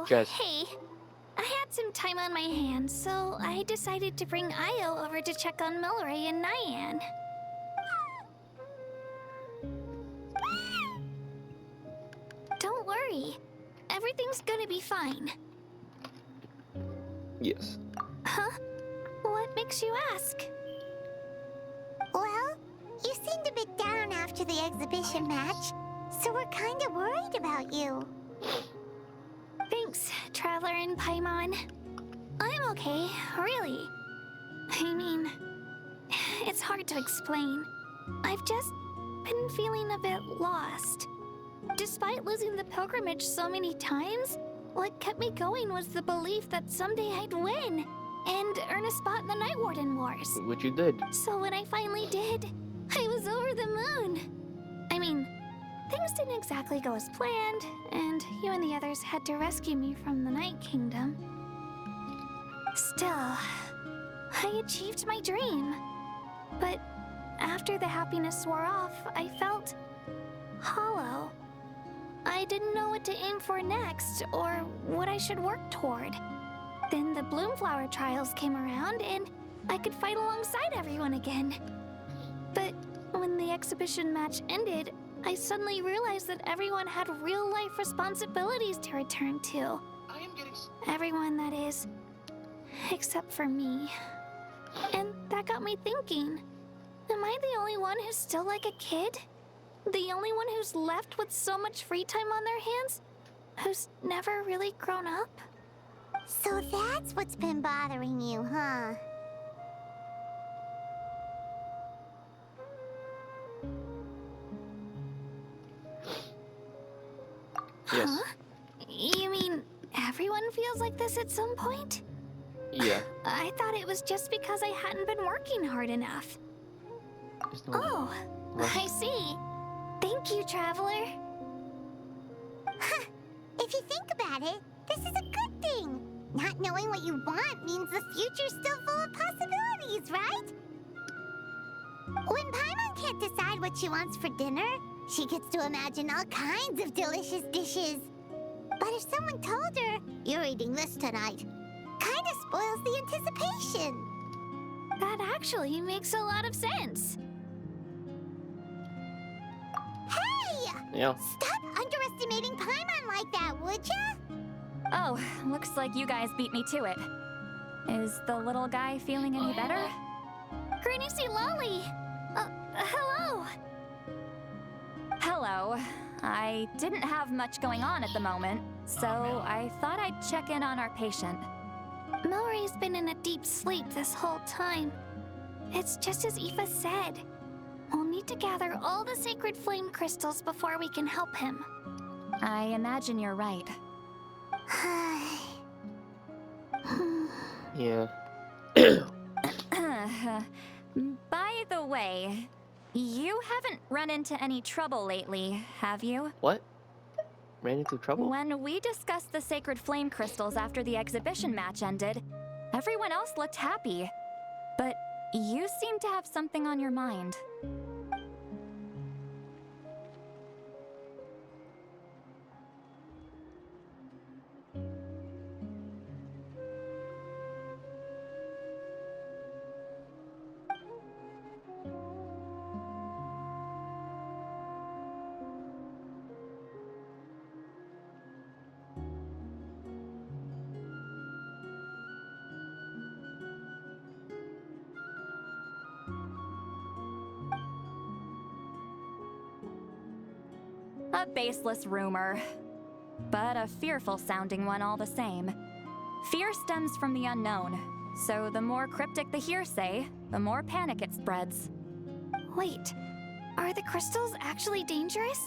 Oh, Jess. hey. I had some time on my hands, so I decided to bring Io over to check on Milray and Nyan. Don't worry. Everything's gonna be fine. Yes. Huh? What makes you ask? Well, you seemed a bit down after the exhibition match, so we're kinda worried about you. Thanks, Traveler and Paimon. I'm okay, really. I mean, it's hard to explain. I've just been feeling a bit lost. Despite losing the pilgrimage so many times, what kept me going was the belief that someday I'd win and earn a spot in the Night Warden Wars. Which you did. So when I finally did, I was over the moon. I mean, things didn't exactly go as planned, and you and the others had to rescue me from the Night Kingdom. Still, I achieved my dream. But after the happiness wore off, I felt hollow. I didn't know what to aim for next, or what I should work toward. Then the Bloomflower trials came around, and I could fight alongside everyone again. But when the exhibition match ended, I suddenly realized that everyone had real-life responsibilities to return to. Everyone, that is. Except for me. And that got me thinking, am I the only one who's still like a kid? The only one who's left with so much free time on their hands? Who's never really grown up? So that's what's been bothering you, huh? Yes. Huh? You mean everyone feels like this at some point? Yeah. I thought it was just because I hadn't been working hard enough. It's not Oh, rush. I see. Thank you, Traveler. Huh. If you think about it, this is a good thing. Not knowing what you want means the future's still full of possibilities, right? When Paimon can't decide what she wants for dinner, she gets to imagine all kinds of delicious dishes. But if someone told her, "You're eating this tonight," kinda spoils the anticipation. That actually makes a lot of sense. Hey! Yeah. Stop underestimating Paimon like that, would ya? Oh, looks like you guys beat me to it. Is the little guy feeling any better? Granny C. Lolly! Hello! Hello. I didn't have much going on at the moment, so I thought I'd check in on our patient. Milray's been in a deep sleep this whole time. It's just as Aoife said. We'll need to gather all the sacred flame crystals before we can help him. I imagine you're right. Yeah. By the way, you haven't run into any trouble lately, have you? What? Ran into trouble? When we discussed the sacred flame crystals after the exhibition match ended, everyone else looked happy. But you seem to have something on your mind. A baseless rumor, but a fearful-sounding one all the same. Fear stems from the unknown, so the more cryptic the hearsay, the more panic it spreads. Wait, are the crystals actually dangerous?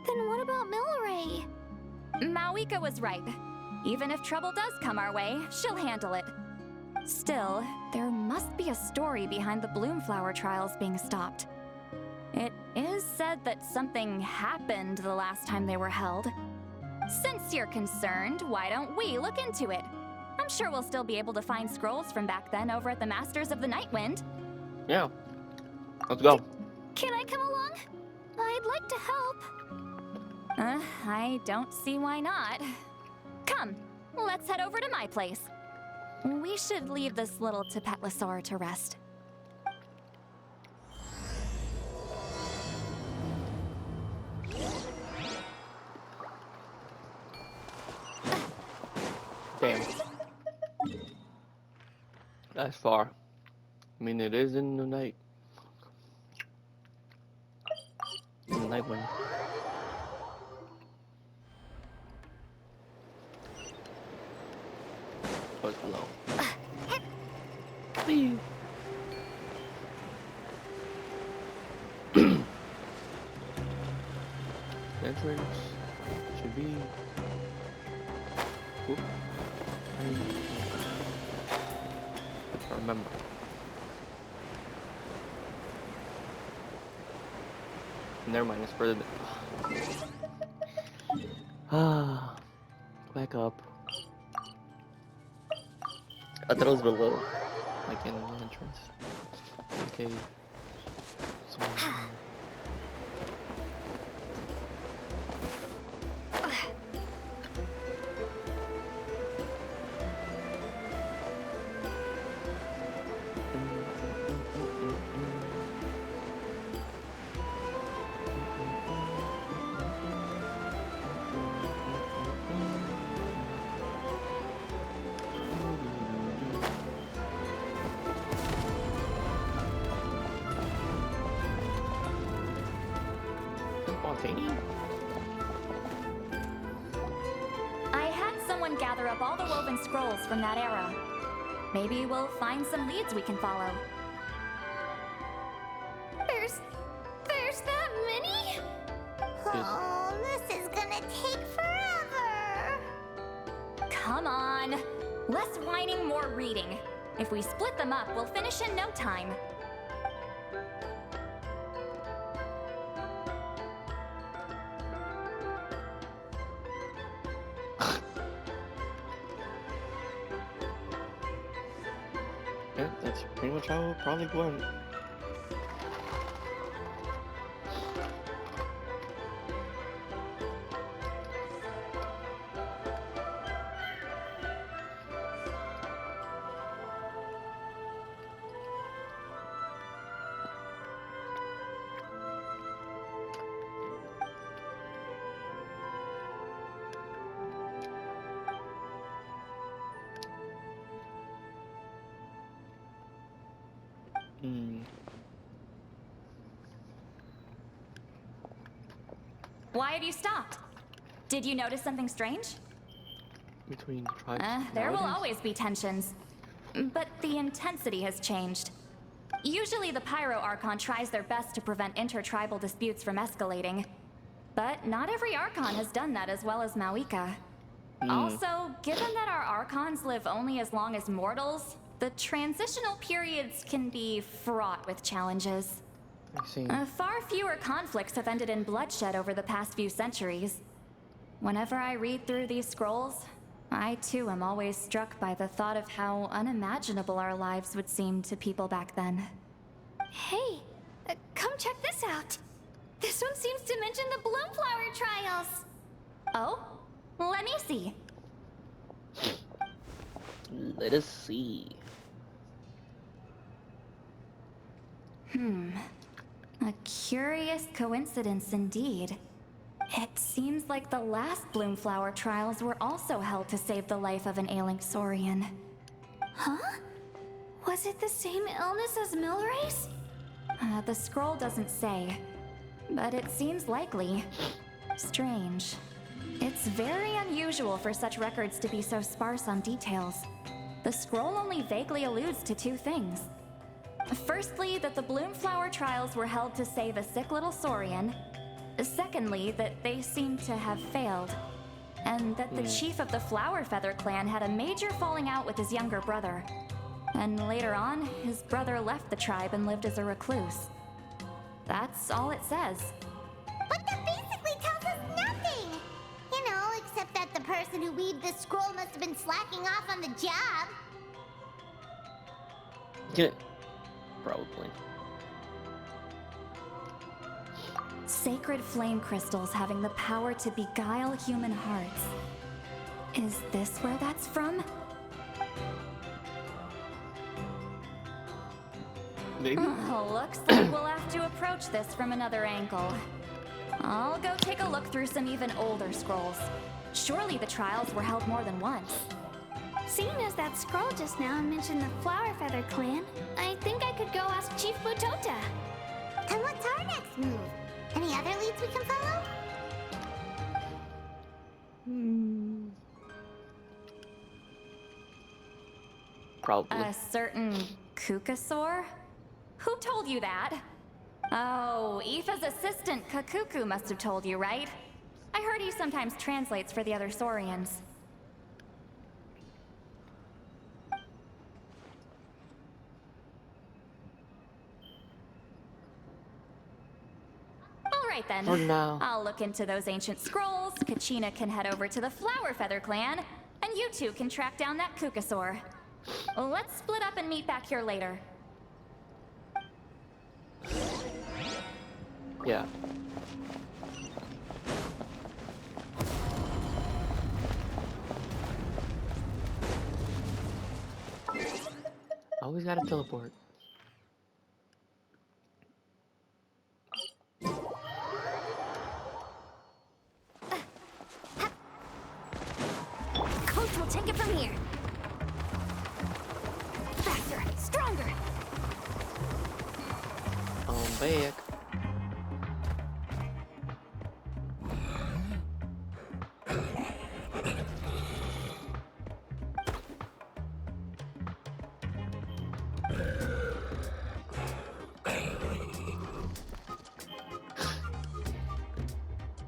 Then what about Milray? Mauika was right. Even if trouble does come our way, she'll handle it. Still, there must be a story behind the Bloomflower trials being stopped. It is said that something happened the last time they were held. Since you're concerned, why don't we look into it? I'm sure we'll still be able to find scrolls from back then over at the Masters of the Nightwind. Yeah. Let's go. Can I come along? I'd like to help. I don't see why not. Come, let's head over to my place. We should leave this little pt2 to rest. Damn. That's far. I mean, it is in the night. In the night wind. Oh, it's below. Whee. The entrance should be. Oop. I remember. Never mind, it's further than. Ah, back up. I thought it was below, like in the entrance. Okay. I had someone gather up all the woven scrolls from that era. Maybe we'll find some leads we can follow. There's that many? Oh, this is gonna take forever. Come on. Less whining, more reading. If we split them up, we'll finish in no time. Yeah, that's pretty much how it probably went. Why have you stopped? Did you notice something strange? Between the tribes. There will nowadays? always be tensions. But the intensity has changed. Usually the Pyro Archon tries their best to prevent intertribal disputes from escalating. But not every Archon has done that as well as Mawika. Also, given that our Archons live only as long as mortals, the transitional periods can be fraught with challenges. I see. Far fewer conflicts have ended in bloodshed over the past few centuries. Whenever I read through these scrolls, I too am always struck by the thought of how unimaginable our lives would seem to people back then. Hey, come check this out. This one seems to mention the Bloomflower trials. Oh? Let me see. Let us see. A curious coincidence indeed. It seems like the last Bloomflower trials were also held to save the life of an ailing Saurian. Huh? Was it the same illness as Milray's? The scroll doesn't say, but it seems likely. Strange. It's very unusual for such records to be so sparse on details. The scroll only vaguely alludes to two things. Firstly, that the Bloomflower trials were held to save a sick little Saurian. Secondly, that they seem to have failed. And that the chief of the Flower Feather clan had a major falling out with his younger brother. And later on, his brother left the tribe and lived as a recluse. That's all it says. But that basically tells us nothing! You know, except that the person who weaved this scroll must have been slacking off on the job. Yeah. Probably. Sacred flame crystals having the power to beguile human hearts. Is this where that's from? Maybe? Looks like we'll have to approach this from another angle. I'll go take a look through some even older scrolls. Surely the trials were held more than once. Seeing as that scroll just now mentioned the Flower Feather clan, I think I could go ask Chief Butota. And what's our next move? Any other leads we can follow? Probably. A certain Kukasaur? Who told you that? Oh, Aoife's assistant Kakuku must have told you, right? I heard he sometimes translates for the other Saurians. Alright then. For now. I'll look into those ancient scrolls, Kachina can head over to the Flower Feather clan, and you two can track down that Kukasaur. Let's split up and meet back here later. Yeah. Always gotta teleport. Coach will take it from here. Faster, stronger. Back.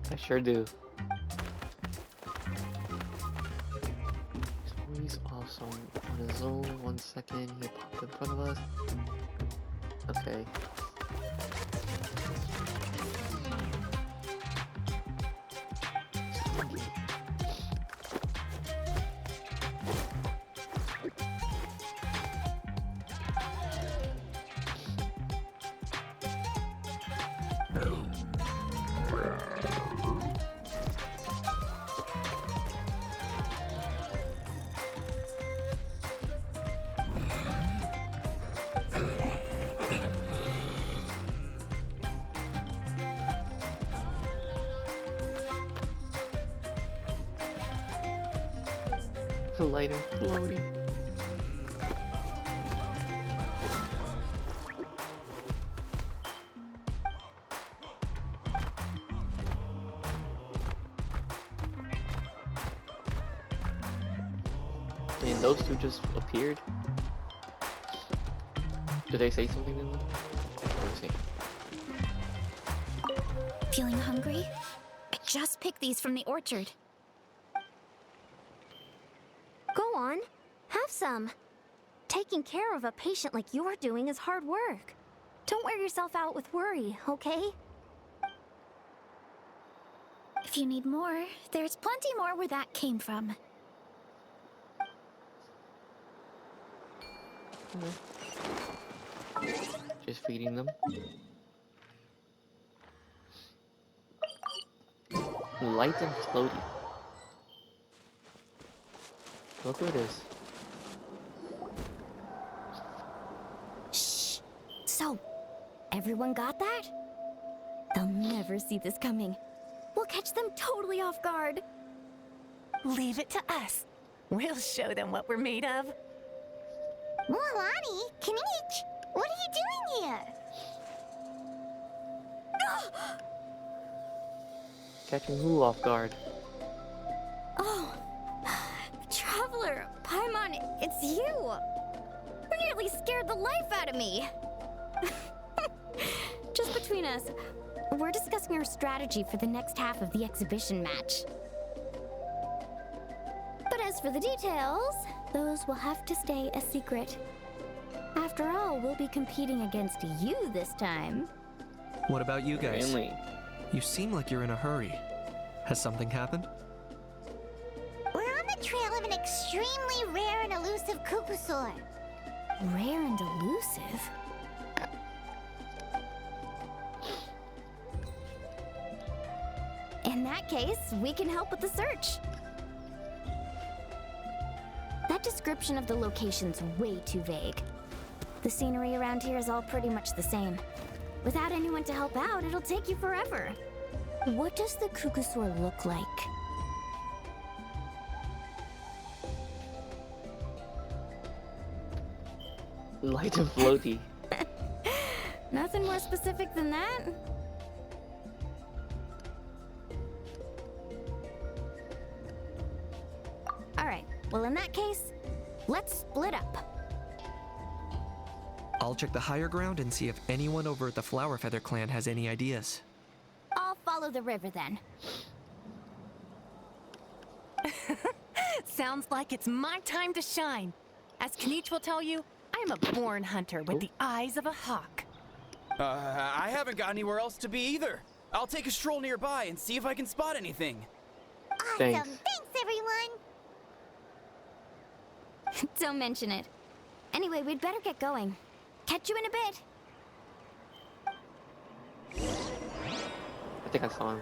I sure do. He's awesome. On his own, 1 second, he popped in front of us. Okay. The light and floating. And those two just appeared. Did they say something to them? Let me see. Feeling hungry? I just picked these from the orchard. Go on, have some. Taking care of a patient like you're doing is hard work. Don't wear yourself out with worry, okay? If you need more, there's plenty more where that came from. Just feeding them. Light and floaty. Look who it is. Shh. So, everyone got that? They'll never see this coming. We'll catch them totally off guard. Leave it to us. We'll show them what we're made of. Milani, Kinich, what are you doing here? Catching who off guard? Oh, Traveler, Paimon, it's you. You nearly scared the life out of me. Just between us, we're discussing our strategy for the next half of the exhibition match. But as for the details, those will have to stay a secret. After all, we'll be competing against you this time. What about you guys? Mainly. You seem like you're in a hurry. Has something happened? We're on the trail of an extremely rare and elusive Kukusaur. Rare and elusive? In that case, we can help with the search. That description of the location's way too vague. The scenery around here is all pretty much the same. Without anyone to help out, it'll take you forever. What does the Kukusaur look like? Light and floaty. Nothing more specific than that? Alright, well in that case, let's split up. I'll check the higher ground and see if anyone over at the Flower Feather clan has any ideas. I'll follow the river then. Sounds like it's my time to shine. As Knight will tell you, I'm a born hunter with the eyes of a hawk. I haven't got anywhere else to be either. I'll take a stroll nearby and see if I can spot anything. Awesome. Thanks. Thanks, everyone. Don't mention it. Anyway, we'd better get going. Catch you in a bit. I think I saw him.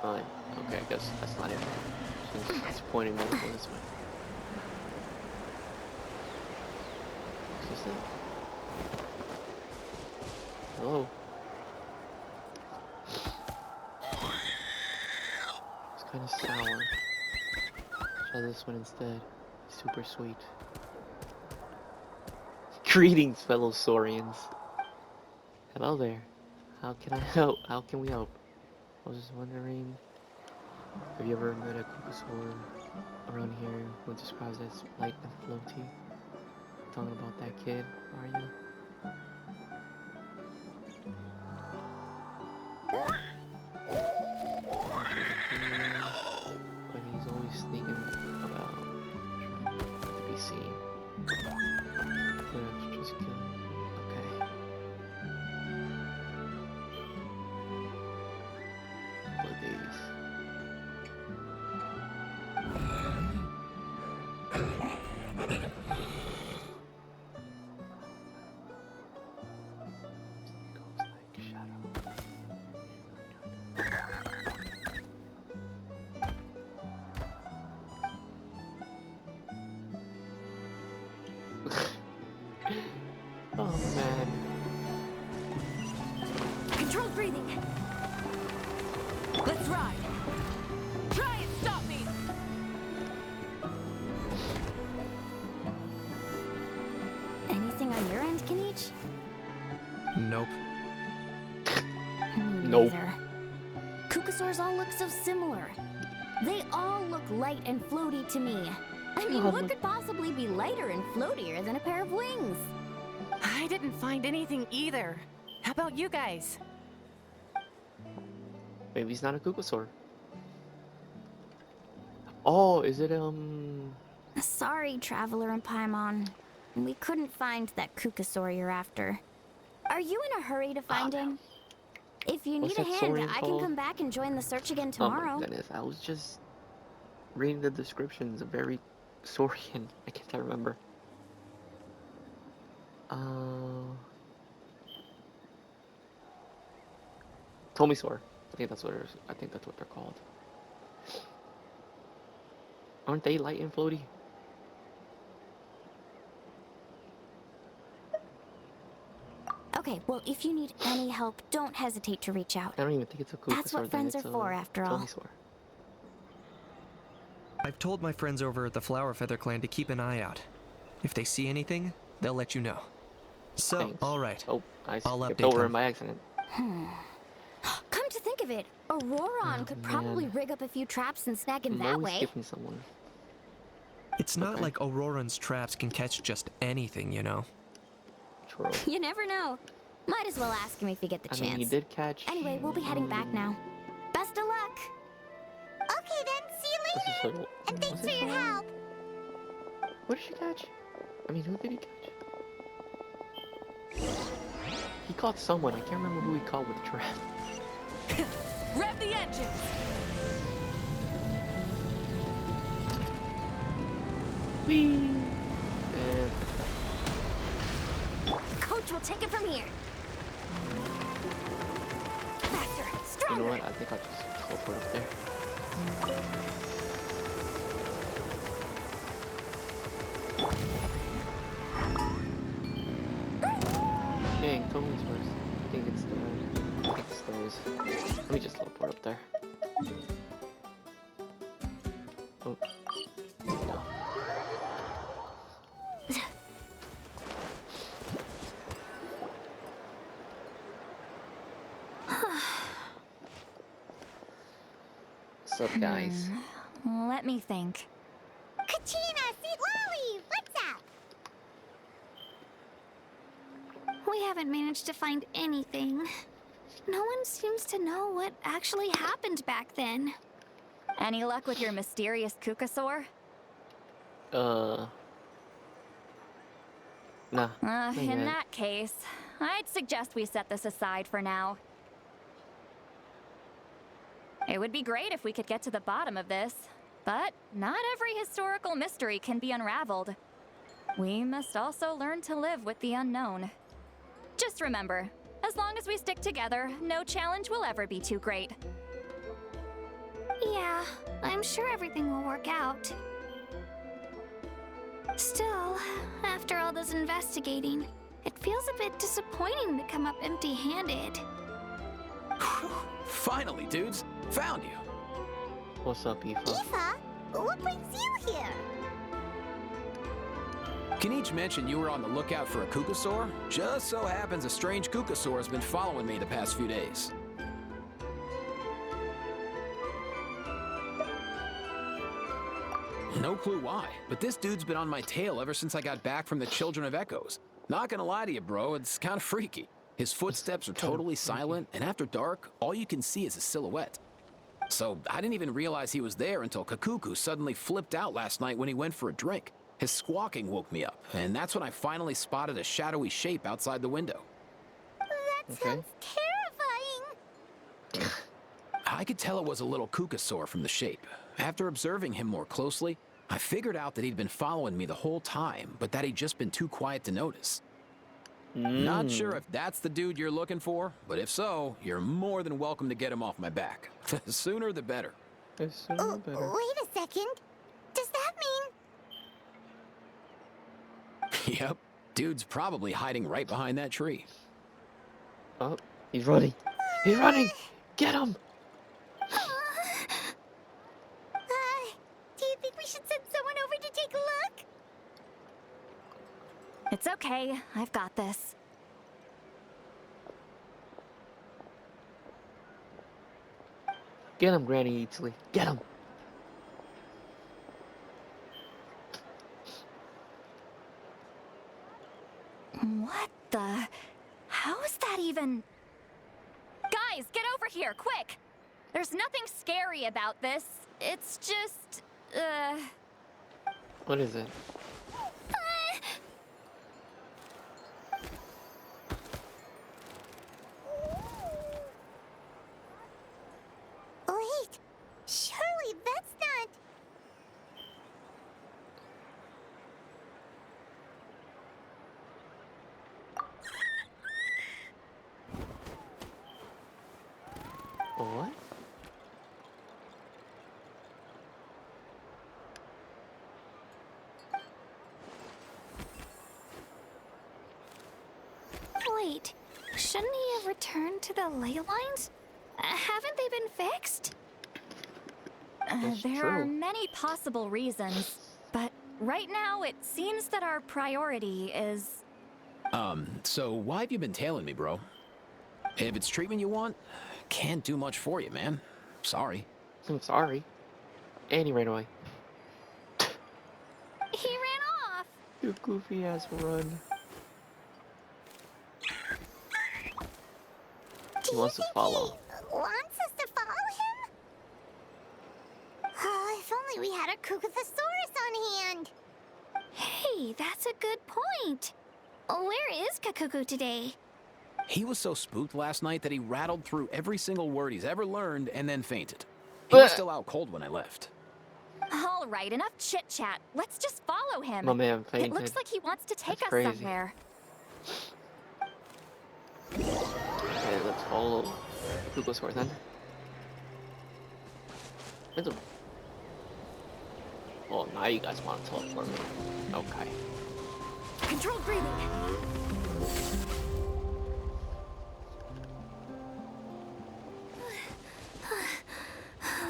Fine. Okay, I guess that's not it. It's pointing me this way. Is this it? Hello? It's kind of sour. Try this one instead. Super sweet. Greetings, fellow Saurians. Hello there. How can I help? How can we help? I was just wondering, have you ever met a Kukusaur around here who describes as light and floaty? Talking about that kid, are you? But he's always sneaking about, trying to be seen. Let's just kill him. Okay. What these? Goes like shadow. Oh man. Controlled breathing. Let's ride. Try and stop me. Anything on your end, Knight? Nope. Nope. Neither. Kukusaurs all look so similar. They all look light and floaty to me. I mean, what could possibly be lighter and floatier than a pair of wings? I didn't find anything either. How about you guys? Maybe he's not a Kukusaur. Oh, is it Sorry, Traveler and Paimon. We couldn't find that Kukusaur you're after. Are you in a hurry to find him? If you What's need a that hand, Saurian I can called? come back and join the search again Oh tomorrow. my goodness, I was just reading the descriptions of very Saurian. I can't remember. Tomisaur. I think that's what it is. I think that's what they're called. Aren't they light and floaty? Okay, well, if you need any help, don't hesitate to reach out. I don't even think it's a Kukusaur. That's what then friends it's are a for, after all. Tomisaur. I've told my friends over at the Flower Feather clan to keep an eye out. If they see anything, they'll let you know. So, Thanks. alright. Oh, I I'll skipped update over them. by accident. Come to think of it, Auroron could probably man. rig up a few traps and snag him I'm that always way. skipping someone. It's not Okay. like Auroran's traps can catch just anything, you know? True. You never know. Might as well ask him if you get the I chance. mean, he did catch. Anyway, we'll be heading back now. Best of luck! Okay then, see you What's his later. little- And thanks what's for his your little- help. What did she catch? I mean, who did he catch? He caught someone. I can't remember who he caught with the trap. Rev the engines. And Coach will take it from here. You know what? I think I'll just teleport up there. Dang, Tommy's first. I think it's those. Let me just teleport up there. Oh. No. What's up, guys? Let me think. Kachina, St. Lolly, what's up? We haven't managed to find anything. No one seems to know what actually happened back then. Any luck with your mysterious Kukasaur? Nah. not In yet. that case, I'd suggest we set this aside for now. It would be great if we could get to the bottom of this, but not every historical mystery can be unraveled. We must also learn to live with the unknown. Just remember, as long as we stick together, no challenge will ever be too great. Yeah, I'm sure everything will work out. Still, after all this investigating, it feels a bit disappointing to come up empty-handed. Finally, dudes. Found you. What's up, Aoife? Aoife, what brings you here? Kinich mentioned you were on the lookout for a Kukasaur. Just so happens a strange Kukasaur has been following me the past few days. No clue why, but this dude's been on my tail ever since I got back from the Children of Echoes. Not gonna lie to you, bro, it's kind of freaky. His footsteps are totally silent, and after dark, all you can see is a silhouette. So I didn't even realize he was there until Kakuku suddenly flipped out last night when he went for a drink. His squawking woke me up, and that's when I finally spotted a shadowy shape outside the window. That sounds terrifying. I could tell it was a little Kukasaur from the shape. After observing him more closely, I figured out that he'd been following me the whole time, but that he'd just been too quiet to notice. Not sure if that's the dude you're looking for, but if so, you're more than welcome to get him off my back. The sooner the better. The sooner the better. Wait a second. Does that mean... Yep, dude's probably hiding right behind that tree. Oh, he's running. He's running! Get him! Do you think we should send someone over to take a look? It's okay, I've got this. Get him, Granny Eatsley. Get him! What the? How is that even? Guys, get over here, quick! There's nothing scary about this. It's just, What is it? Wait, surely that's not... What? Wait, shouldn't he have returned to the ley lines? Haven't they been fixed? That's there are true. many possible reasons, but right now it seems that our priority is... So why have you been tailing me, bro? If it's treatment you want, can't do much for you, man. Sorry. I'm sorry. And he ran away. He ran off. You goofy ass run. He wants to follow. Wants us to follow him? Oh, if only we had a Kukathosaurus on hand. Hey, that's a good point. Where is Kakuku today? He was so spooked last night that he rattled through every single word he's ever learned and then fainted. He was still out cold when I left. All right, enough chit-chat. Let's just follow him. My man fainted. It looks like he wants to take That's us crazy. somewhere. Okay, let's follow Kukosaur then. It's a... Oh, now you guys want to teleport me. Okay. Controlled breathing.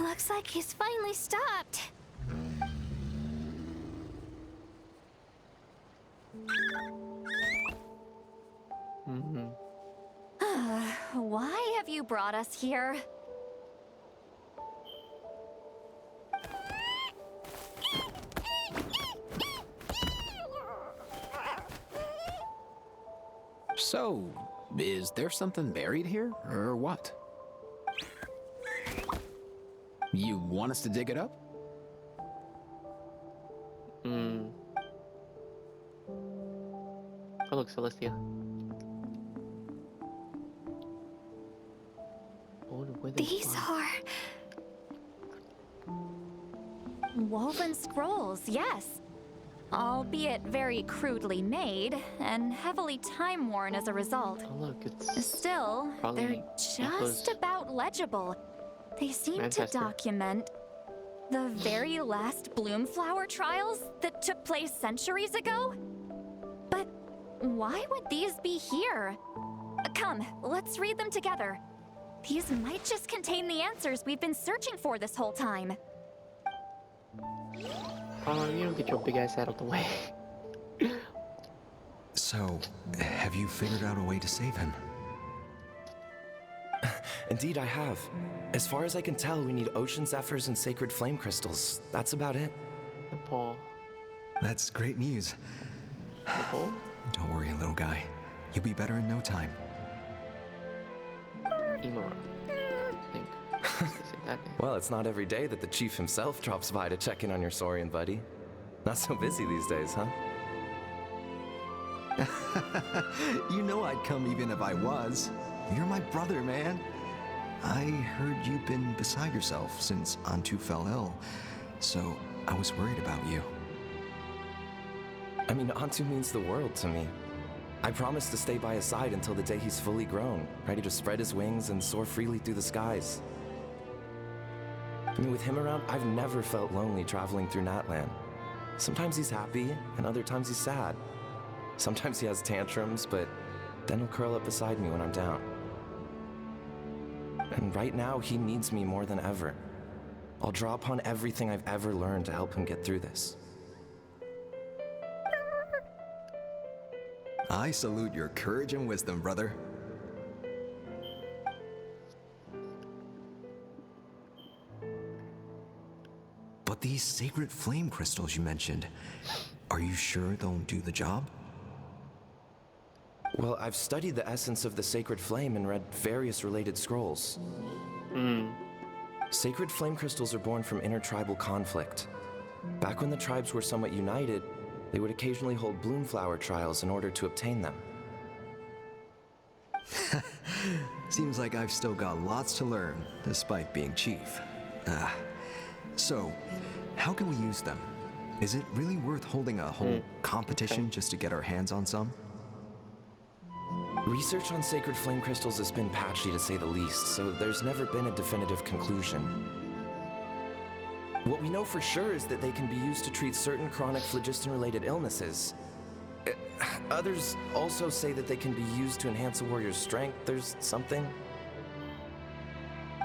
Looks like he's finally stopped. Why have you brought us here? So, is there something buried here, or what? You want us to dig it up? Oh, look, Celestia. Oh, the weather's These fine. are... Woven scrolls, yes. Albeit very crudely made and heavily time-worn as a result. Oh, look, it's... Still, Probably they're just Echo's about legible. They seem to ancestor. document the very last Bloomflower trials that took place centuries ago. But why would these be here? Come, let's read them together. These might just contain the answers we've been searching for this whole time. You don't get your big ass out of the way. So, have you figured out a way to save him? Indeed, I have. As far as I can tell, we need ocean zephyrs and sacred flame crystals. That's about it. Nepal. That's great news. Nepal? Don't worry, little guy. You'll be better in no time. Imara. I think. Is it that name? Well, it's not every day that the chief himself drops by to check in on your Saurian buddy. Not so busy these days, huh? You know I'd come even if I was. You're my brother, man. I heard you've been beside yourself since Antu fell ill, so I was worried about you. I mean, Antu means the world to me. I promised to stay by his side until the day he's fully grown, ready to spread his wings and soar freely through the skies. I mean, with him around, I've never felt lonely traveling through Natlan. Sometimes he's happy, and other times he's sad. Sometimes he has tantrums, but then he'll curl up beside me when I'm down. And right now, he needs me more than ever. I'll draw upon everything I've ever learned to help him get through this. I salute your courage and wisdom, brother. But these sacred flame crystals you mentioned, are you sure they'll do the job? Well, I've studied the essence of the sacred flame and read various related scrolls. Sacred flame crystals are born from intertribal conflict. Back when the tribes were somewhat united, they would occasionally hold Bloomflower trials in order to obtain them. Seems like I've still got lots to learn, despite being chief. So, how can we use them? Is it really worth holding a whole competition just to get our hands on some? Research on sacred flame crystals has been patchy to say the least, so there's never been a definitive conclusion. What we know for sure is that they can be used to treat certain chronic phlogiston-related illnesses. Others also say that they can be used to enhance a warrior's strength. There's something.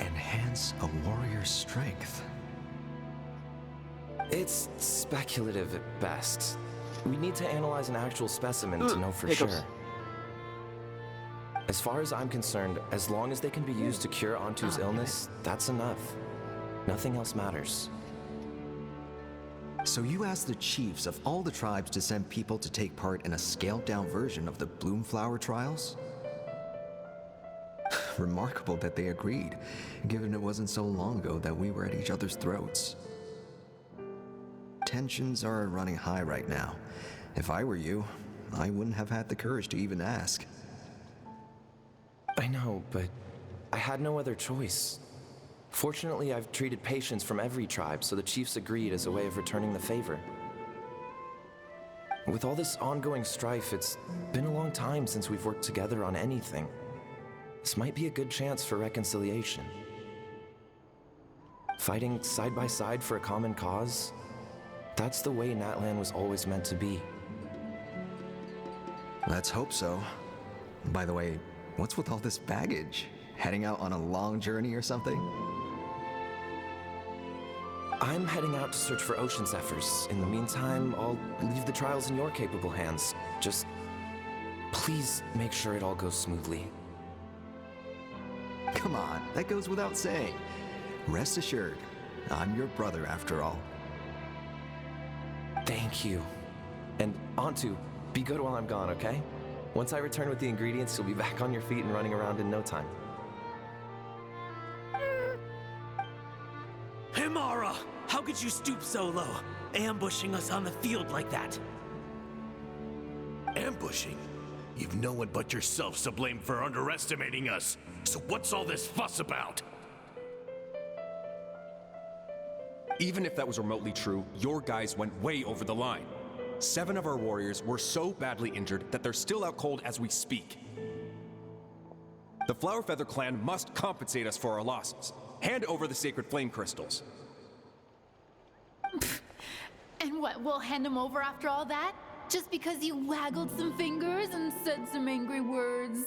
Enhance a warrior's strength. It's speculative at best. We need to analyze an actual specimen to know for hiccups. sure. As far as I'm concerned, as long as they can be used to cure Antu's illness, that's enough. Nothing else matters. So you asked the chiefs of all the tribes to send people to take part in a scaled-down version of the Bloomflower trials? Remarkable that they agreed, given it wasn't so long ago that we were at each other's throats. Tensions are running high right now. If I were you, I wouldn't have had the courage to even ask. I know, but I had no other choice. Fortunately, I've treated patients from every tribe, so the chiefs agreed as a way of returning the favor. With all this ongoing strife, it's been a long time since we've worked together on anything. This might be a good chance for reconciliation. Fighting side by side for a common cause? That's the way Natlan was always meant to be. Let's hope so. By the way, what's with all this baggage? Heading out on a long journey or something? I'm heading out to search for Ocean Zephyrs. In the meantime, I'll leave the trials in your capable hands. Just please make sure it all goes smoothly. Come on, that goes without saying. Rest assured, I'm your brother after all. Thank you. And Antu, be good while I'm gone, okay? Once I return with the ingredients, you'll be back on your feet and running around in no time. Himara! How could you stoop so low, ambushing us on the field like that? Ambushing? You've no one but yourself to blame for underestimating us. So what's all this fuss about? Even if that was remotely true, your guys went way over the line. 7 of our warriors were so badly injured that they're still out cold as we speak. The Flower Feather clan must compensate us for our losses. Hand over the sacred flame crystals. And what, we'll hand them over after all that? Just because you waggled some fingers and said some angry words?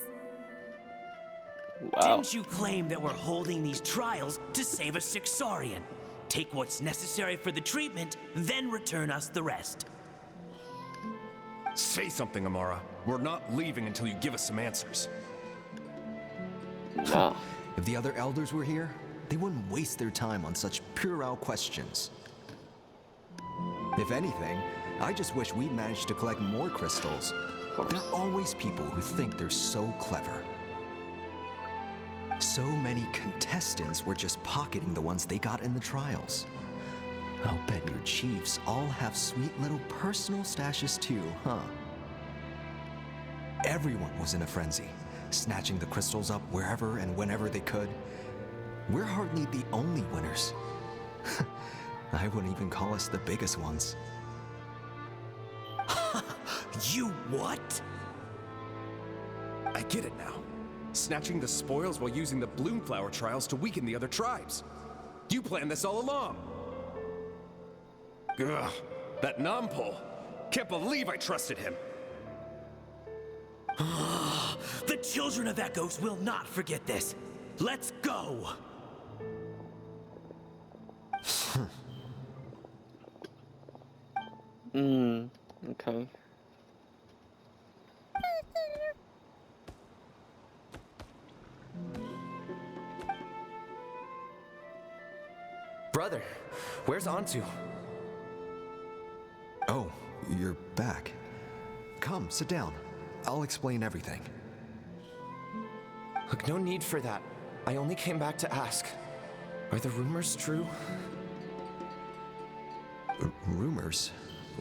Wow. Didn't you claim that we're holding these trials to save a sick Saurian? Take what's necessary for the treatment, then return us the rest. Say something, Amara. We're not leaving until you give us some answers. Wow. If the other elders were here, they wouldn't waste their time on such puerile questions. If anything, I just wish we'd managed to collect more crystals. There are always people who think they're so clever. So many contestants were just pocketing the ones they got in the trials. I'll bet your chiefs all have sweet little personal stashes too, huh? Everyone was in a frenzy, snatching the crystals up wherever and whenever they could. We're hardly the only winners. I wouldn't even call us the biggest ones. You what? I get it now. Snatching the spoils while using the Bloomflower trials to weaken the other tribes. You planned this all along. Ugh, that Nampol. Can't believe I trusted him. The children of Echoes will not forget this. Let's go! Okay. Brother, where's Antu? Oh, you're back. Come, sit down. I'll explain everything. Look, no need for that. I only came back to ask. Are the rumors true? Rumors?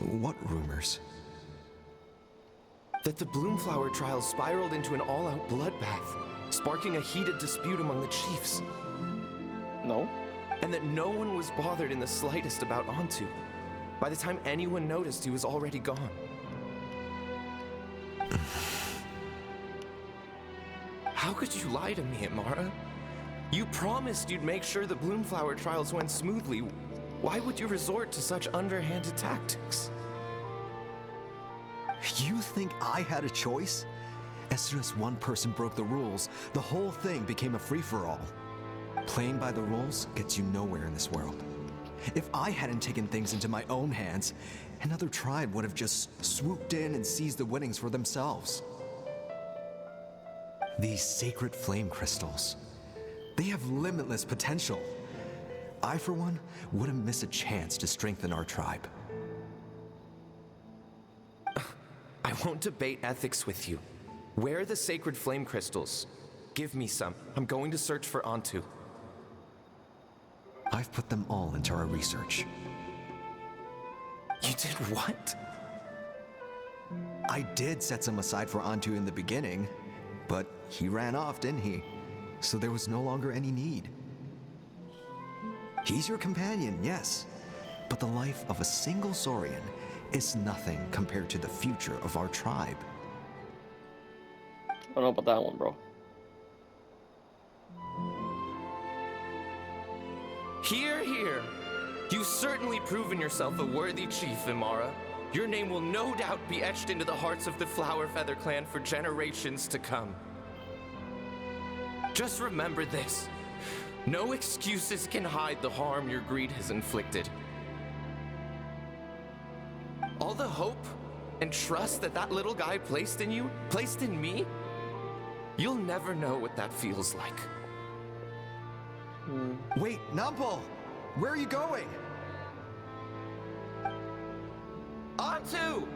What rumors? That the Bloomflower trials spiraled into an all-out bloodbath, sparking a heated dispute among the chiefs. No. And that no one was bothered in the slightest about Antu. By the time anyone noticed, he was already gone. How could you lie to me, Amara? You promised you'd make sure the Bloomflower trials went smoothly. Why would you resort to such underhanded tactics? You think I had a choice? As soon as one person broke the rules, the whole thing became a free-for-all. Playing by the rules gets you nowhere in this world. If I hadn't taken things into my own hands, another tribe would have just swooped in and seized the winnings for themselves. These sacred flame crystals, they have limitless potential. I, for one, wouldn't miss a chance to strengthen our tribe. I won't debate ethics with you. Where are the sacred flame crystals? Give me some. I'm going to search for Antu. I've put them all into our research. You did what? I did set some aside for Antu in the beginning, but he ran off, didn't he? So there was no longer any need. He's your companion, yes, but the life of a single Saurian is nothing compared to the future of our tribe. I don't know about that one, bro. Hear, hear. You've certainly proven yourself a worthy chief, Imara. Your name will no doubt be etched into the hearts of the Flower Feather clan for generations to come. Just remember this. No excuses can hide the harm your greed has inflicted. All the hope and trust that that little guy placed in you, placed in me, you'll never know what that feels like. Wait, Numpel! Where are you going? Onto!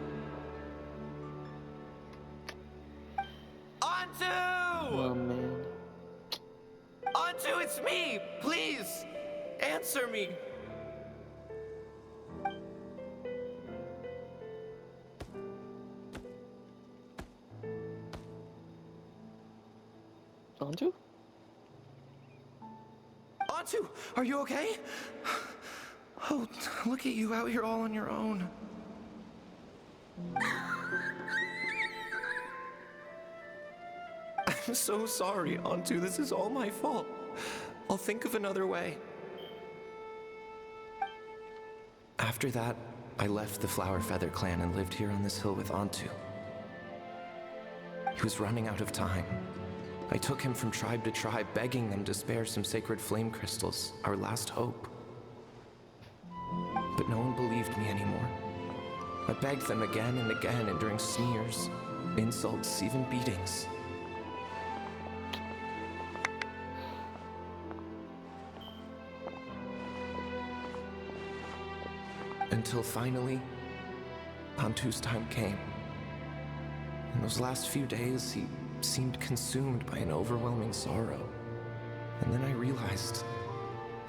Oh man. Onto, it's me! Please! Answer me! Onto? Onto, are you okay? Oh, look at you out here all on your own. I'm so sorry, Onto. This is all my fault. I'll think of another way. After that, I left the Flower Feather clan and lived here on this hill with Onto. He was running out of time. I took him from tribe to tribe, begging them to spare some sacred flame crystals, our last hope. But no one believed me anymore. I begged them again and again, enduring sneers, insults, even beatings. Until finally, Onto's time came. In those last few days, he seemed consumed by an overwhelming sorrow. And then I realized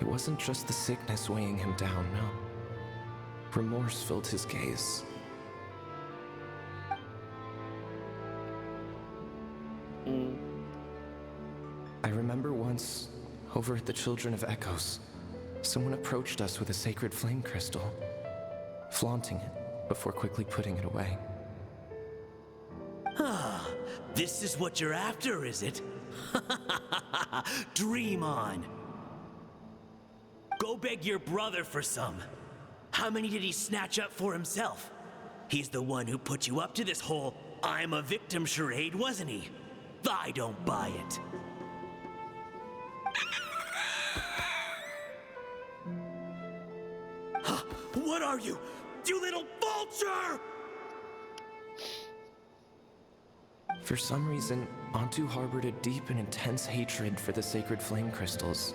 it wasn't just the sickness weighing him down, no. Remorse filled his gaze. I remember once, over at the Children of Echoes, someone approached us with a sacred flame crystal, flaunting it before quickly putting it away. Ah, this is what you're after, is it? Dream on. Go beg your brother for some. How many did he snatch up for himself? He's the one who put you up to this whole I'm a victim charade, wasn't he? I don't buy it. What are you? You little vulture! For some reason, Onto harbored a deep and intense hatred for the sacred flame crystals.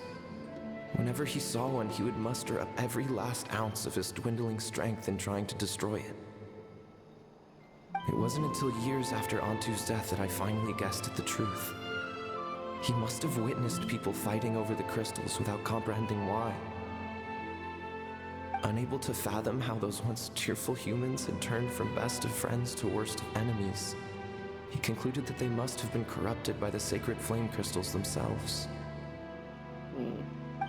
Whenever he saw one, he would muster up every last ounce of his dwindling strength in trying to destroy it. It wasn't until years after Onto's death that I finally guessed at the truth. He must have witnessed people fighting over the crystals without comprehending why. Unable to fathom how those once cheerful humans had turned from best of friends to worst of enemies, he concluded that they must have been corrupted by the sacred flame crystals themselves.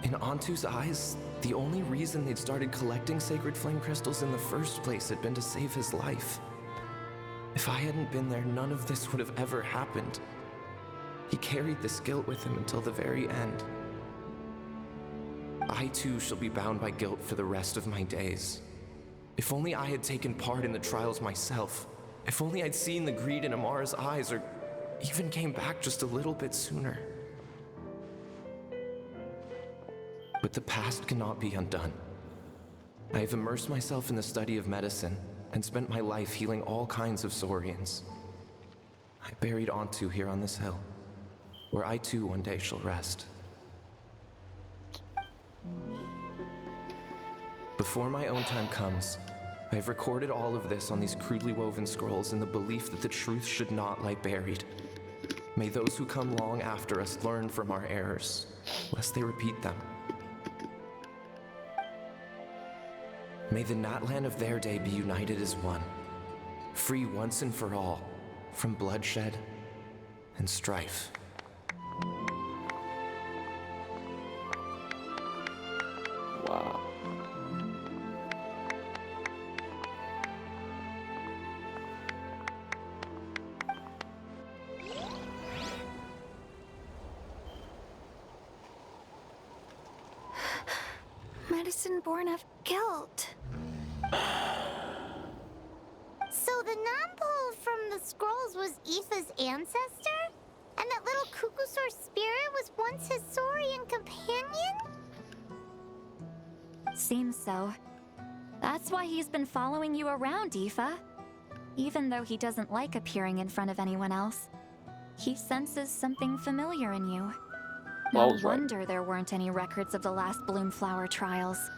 In Onto's eyes, the only reason they'd started collecting sacred flame crystals in the first place had been to save his life. If I hadn't been there, none of this would have ever happened. He carried this guilt with him until the very end. I too shall be bound by guilt for the rest of my days. If only I had taken part in the trials myself. If only I'd seen the greed in Amara's eyes, or even came back just a little bit sooner. But the past cannot be undone. I have immersed myself in the study of medicine and spent my life healing all kinds of Saurians. I buried Onto here on this hill, where I too one day shall rest. Before my own time comes, I have recorded all of this on these crudely woven scrolls in the belief that the truth should not lie buried. May those who come long after us learn from our errors, lest they repeat them. May the Natlan of their day be united as one, free once and for all from bloodshed and strife. Wow. medicine born of guilt. So the non-pole from the scrolls was Aoife's ancestor? And that little Kukusaur spirit was once his Saurian companion? Seems so. That's why he's been following you around, Aoife. Even though he doesn't like appearing in front of anyone else, he senses something familiar in you. No wonder there weren't any records of the last Bloomflower trials.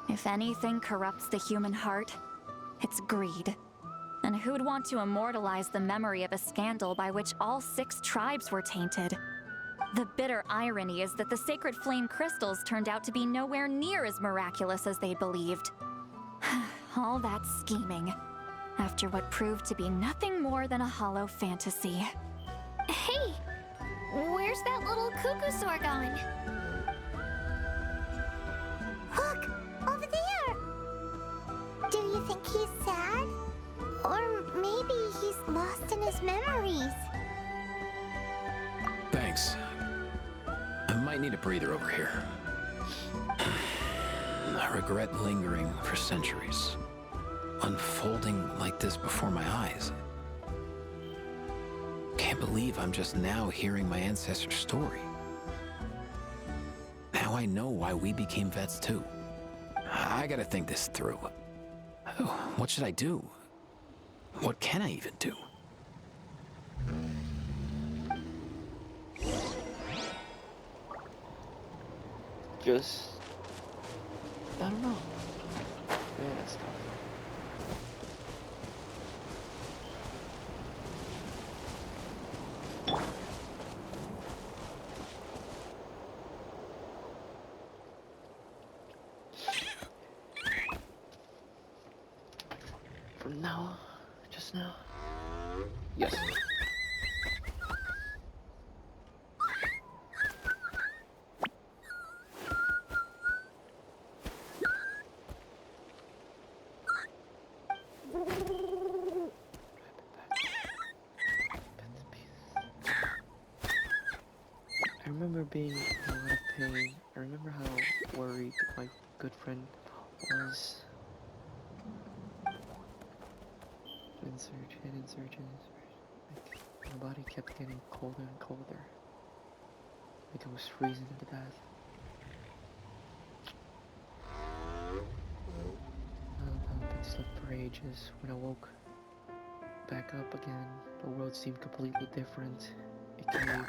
If anything corrupts the human heart, it's greed. And who'd want to immortalize the memory of a scandal by which all 6 tribes were tainted? The bitter irony is that the sacred flame crystals turned out to be nowhere near as miraculous as they believed. All that scheming, after what proved to be nothing more than a hollow fantasy. Hey! Where's that little Kukusaur going? Look! Over there! Do you think he's sad? Or maybe he's lost in his memories? Thanks. I might need a breather over here. I regret lingering for centuries, unfolding like this before my eyes. Can't believe I'm just now hearing my ancestor's story. Now I know why we became vets too. I gotta think this through. What should I do? What can I even do? Just... I don't know. Yeah, that's tough. From now, just now. Yes. I remember being in a lot of pain. I remember how worried my good friend was. Insert. Like, my body kept getting colder and colder. Like I was freezing to death. I've been slept for ages. When I woke back up again, the world seemed completely different. It caved.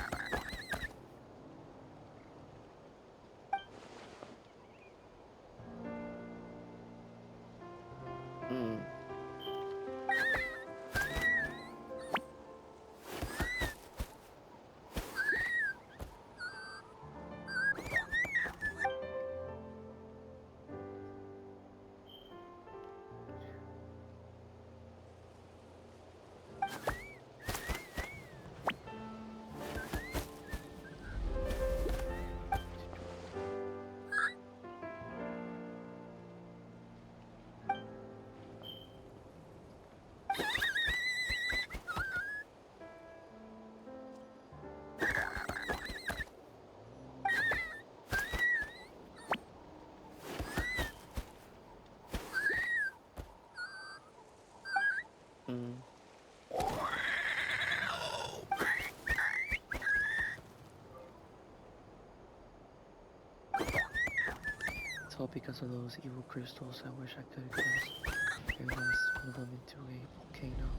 It's all because of those evil crystals. I wish I could have just lost one of them into a volcano.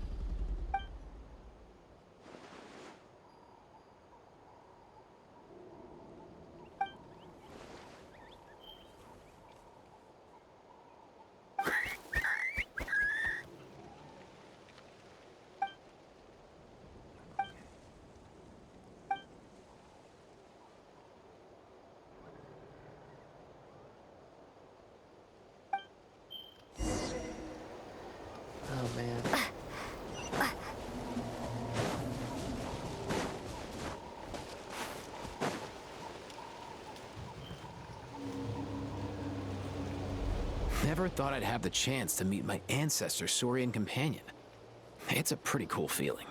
Oh man. Never thought I'd have the chance to meet my ancestor's Saurian companion. It's a pretty cool feeling.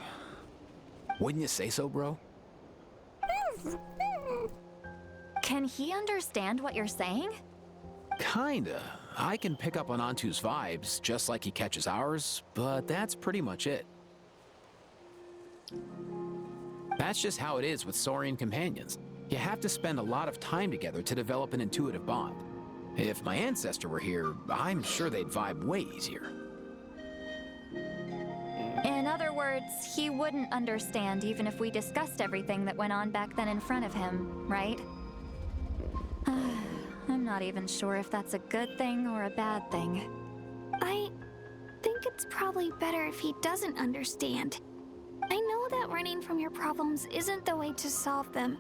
Wouldn't you say so, bro? Can he understand what you're saying? Kinda. I can pick up on Antu's vibes, just like he catches ours, but that's pretty much it. That's just how it is with Saurian companions. You have to spend a lot of time together to develop an intuitive bond. If my ancestor were here, I'm sure they'd vibe way easier. In other words, he wouldn't understand even if we discussed everything that went on back then in front of him, right? I'm not even sure if that's a good thing or a bad thing. I think it's probably better if he doesn't understand. I know that running from your problems isn't the way to solve them,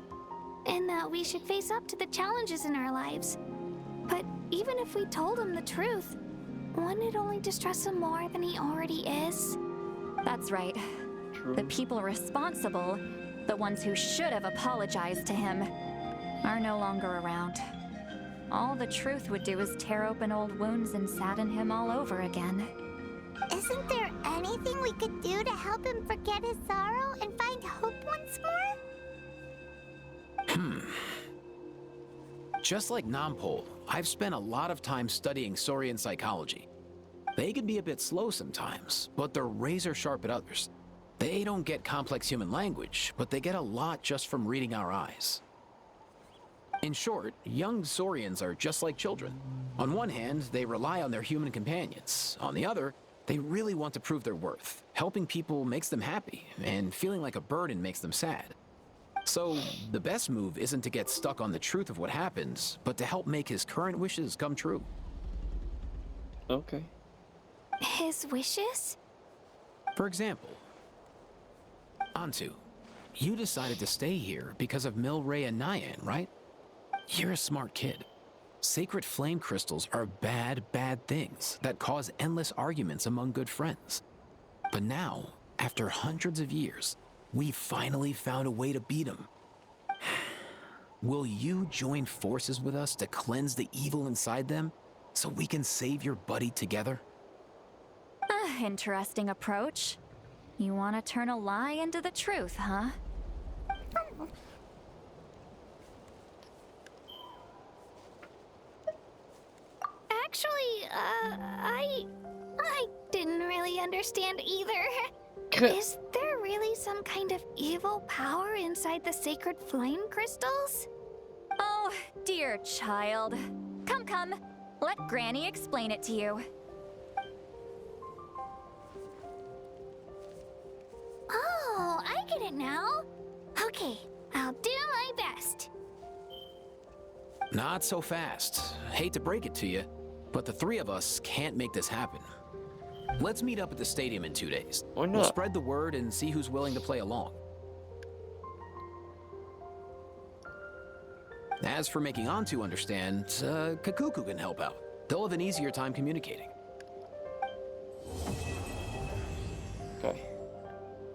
and that we should face up to the challenges in our lives. But even if we told him the truth, wouldn't it only distress him more than he already is? That's right. The people responsible, the ones who should have apologized to him, are no longer around. All the truth would do is tear open old wounds and sadden him all over again. Isn't there anything we could do to help him forget his sorrow and find hope once more? Just like Nampol, I've spent a lot of time studying Saurian psychology. They can be a bit slow sometimes, but they're razor sharp at others. They don't get complex human language, but they get a lot just from reading our eyes. In short, young Saurians are just like children. On one hand, they rely on their human companions. On the other, they really want to prove their worth. Helping people makes them happy, and feeling like a burden makes them sad. So, the best move isn't to get stuck on the truth of what happens, but to help make his current wishes come true. Okay. His wishes? For example, Antu, you decided to stay here because of Milray and Nyan, right? You're a smart kid. Sacred flame crystals are bad, bad things that cause endless arguments among good friends. But now, after hundreds of years, we finally found a way to beat them. Will you join forces with us to cleanse the evil inside them so we can save your buddy together? Interesting approach. You want to turn a lie into the truth, huh? Actually, I didn't really understand either. Is there really some kind of evil power inside the sacred flame crystals? Oh, dear child. Come. Let Granny explain it to you. Oh, I get it now. Okay, I'll do my best. Not so fast. Hate to break it to you, but the three of us can't make this happen. Let's meet up at the stadium in 2 days. Or not. We'll spread the word and see who's willing to play along. As for making Antu understand, Kakuku can help out. They'll have an easier time communicating.